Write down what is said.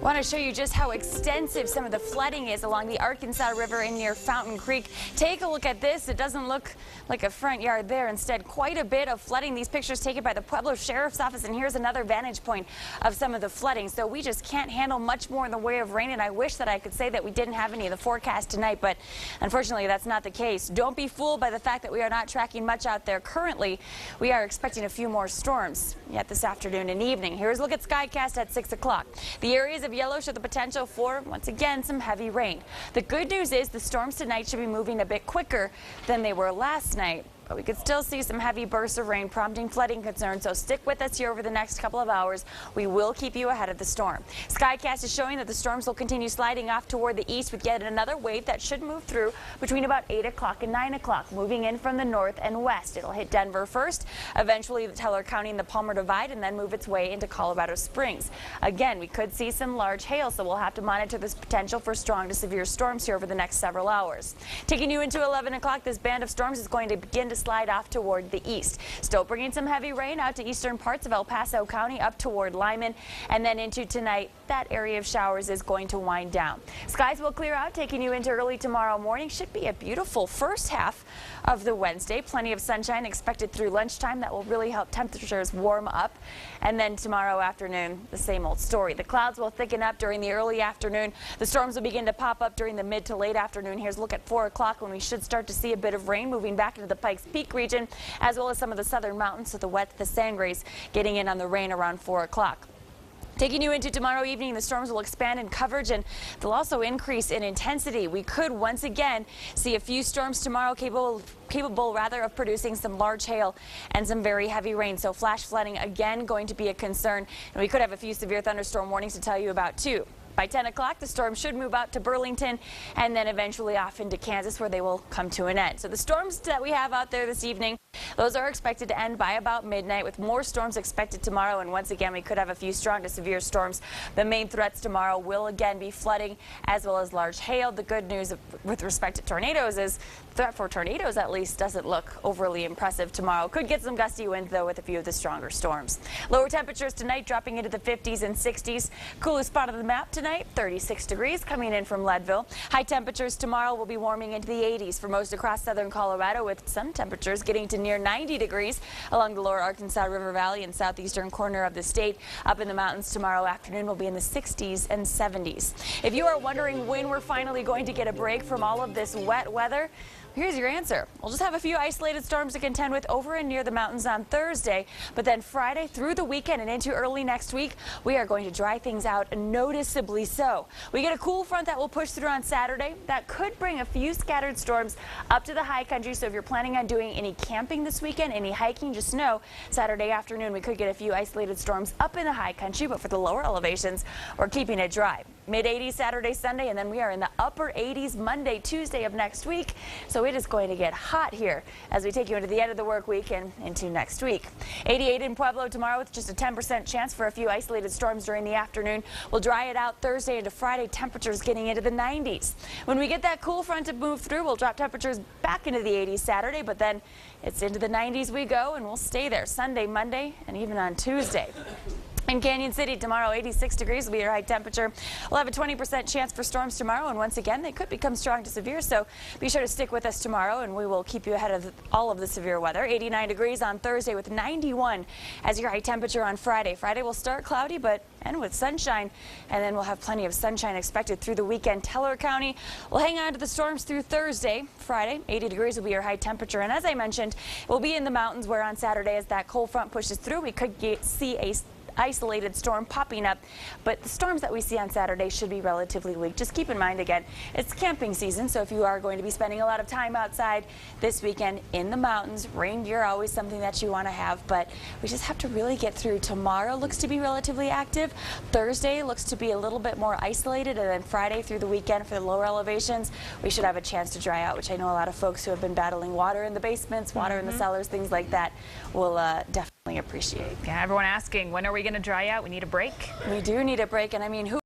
Want to show you just how extensive some of the flooding is along the Arkansas River and near Fountain Creek. Take a look at this. It doesn't look like a front yard there. Instead, quite a bit of flooding. These pictures taken by the Pueblo Sheriff's Office, and here's another vantage point of some of the flooding. So we just can't handle much more in the way of rain, and I wish that I could say that we didn't have any of the forecast tonight, but unfortunately that's not the case. Don't be fooled by the fact that we are not tracking much out there currently. We are expecting a few more storms yet this afternoon and evening. Here's a look at Skycast at 6 o'clock. The areas of yellow show the potential for, once again, some heavy rain. The good news is the storms tonight should be moving a bit quicker than they were last night. But we could still see some heavy bursts of rain prompting flooding concerns, so stick with us here over the next couple of hours. We will keep you ahead of the storm. Skycast is showing that the storms will continue sliding off toward the east with yet another wave that should move through between about 8 o'clock and 9 o'clock, moving in from the north and west. It'll hit Denver first, eventually the Teller County and the Palmer Divide, and then move its way into Colorado Springs. Again, we could see some large hail, so we'll have to monitor this potential for strong to severe storms here over the next several hours. Taking you into 11 o'clock, this band of storms is going to begin to slide off toward the east. Still bringing some heavy rain out to eastern parts of El Paso County up toward Lyman, and then into tonight that area of showers is going to wind down. Skies will clear out, taking you into early tomorrow morning. Should be a beautiful first half of the Wednesday. Plenty of sunshine expected through lunchtime. That will really help temperatures warm up. And then tomorrow afternoon, the same old story. The clouds will thicken up during the early afternoon. The storms will begin to pop up during the mid to late afternoon. Here's a look at 4 o'clock when we should start to see a bit of rain moving back into the Pikes Peak region, as well as some of the southern mountains, so the wet, the Sangres getting in on the rain around 4 o'clock. Taking you into tomorrow evening, the storms will expand in coverage and they'll also increase in intensity. We could once again see a few storms tomorrow capable of producing some large hail and some very heavy rain. So flash flooding again going to be a concern, and we could have a few severe thunderstorm warnings to tell you about too. By 10 o'clock, the storm should move out to Burlington and then eventually off into Kansas, where they will come to an end. So the storms that we have out there this evening, those are expected to end by about midnight, with more storms expected tomorrow. And once again, we could have a few strong to severe storms. The main threats tomorrow will again be flooding as well as large hail. The good news with respect to tornadoes is the threat for tornadoes at least doesn't look overly impressive tomorrow. Could get some gusty winds though with a few of the stronger storms. Lower temperatures tonight dropping into the 50s and 60s. Coolest spot on the map tonight, 36 degrees coming in from Leadville. High temperatures tomorrow will be warming into the 80s for most across southern Colorado, with some temperatures getting to near 90 degrees along the lower Arkansas River Valley and southeastern corner of the state. Up in the mountains tomorrow afternoon will be in the 60s and 70s. If you are wondering when we're finally going to get a break from all of this wet weather, here's your answer. We'll just have a few isolated storms to contend with over and near the mountains on Thursday, but then Friday through the weekend and into early next week, we are going to dry things out noticeably so. We get a cool front that will push through on Saturday. That could bring a few scattered storms up to the high country, so if you're planning on doing any camping this weekend, any hiking, just know Saturday afternoon we could get a few isolated storms up in the high country, but for the lower elevations, we're keeping it dry. Mid-80s Saturday, Sunday, and then we are in the upper 80s Monday, Tuesday of next week. So it is going to get hot here as we take you into the end of the work week and into next week. 88 in Pueblo tomorrow with just a 10% chance for a few isolated storms during the afternoon. We'll dry it out Thursday into Friday, temperatures getting into the 90s. When we get that cool front to move through, we'll drop temperatures back into the 80s Saturday, but then it's into the 90s we go, and we'll stay there Sunday, Monday, and even on Tuesday. In Canyon City tomorrow, 86 degrees will be your high temperature. We'll have a 20% chance for storms tomorrow, and once again, they could become strong to severe, so be sure to stick with us tomorrow, and we will keep you ahead of all of the severe weather. 89 degrees on Thursday with 91 as your high temperature on Friday. Friday will start cloudy, but end with sunshine, and then we'll have plenty of sunshine expected through the weekend. Teller County will hang on to the storms through Thursday. Friday, 80 degrees will be your high temperature, and as I mentioned, we'll be in the mountains where on Saturday, as that cold front pushes through, we could see a isolated storm popping up, but the storms that we see on Saturday should be relatively weak. Just keep in mind, again, it's camping season, so if you are going to be spending a lot of time outside this weekend in the mountains, rain gear always something that you want to have, but we just have to really get through. Tomorrow looks to be relatively active. Thursday looks to be a little bit more isolated, and then Friday through the weekend for the lower elevations, we should have a chance to dry out, which I know a lot of folks who have been battling water in the basements, water in the cellars, things like that will definitely appreciate. Yeah, everyone asking, when are we going to dry out? We need a break. We do need a break, and I mean, who